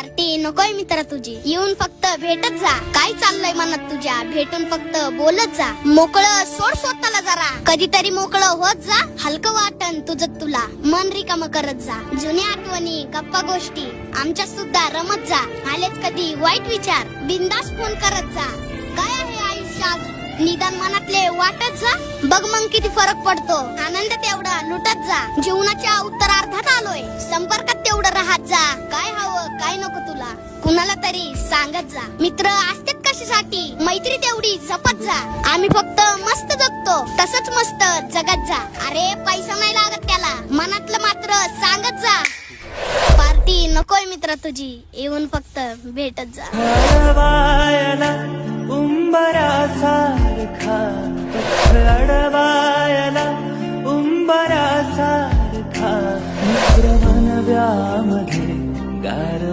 Party नकोय मित्रा तुझी, येऊन फक्त भेटत जा. काय चाललंय मनात तुझ्या, भेटून फक्त बोलत जा. मोकळं सोड स्वतःला जरा, कधीतरी मोकळं होत जा. हलकं वाटन तुझं तुला, मन रिकाम करत जा. जुन्या आठवणी गप्पा गोष्टी आमच्या सुद्धा रमत जा. आलेच कधी वाईट विचार, बिंदास फोन करत जा. काय आहे आयुष्यात निदान मनातले वाटत जा. बघ मग किती फरक पडतो, आनंद तेवढा लुटत जा. जीवनाच्या उत्तरार्धात आलोय, संपर्कात तेवढं राहत जा. काय हवं काय नको तुला कुणाला तरी सांगत जा. मित्र असतात कशासाठी, मैत्री तेवढी जपत जा. आम्ही फक्त मस्त जगतो, तसंच मस्त जगत जा. अरे पैसा नाही लागत त्याला, मनातलं मात्र सांगत जा. पार्टी नकोय मित्रा तुझी, येऊन फक्त भेटत जा. अडवायला उंबरासारखा, अडवायला उंबरासारखा, मित्र मनव्यामध्ये गार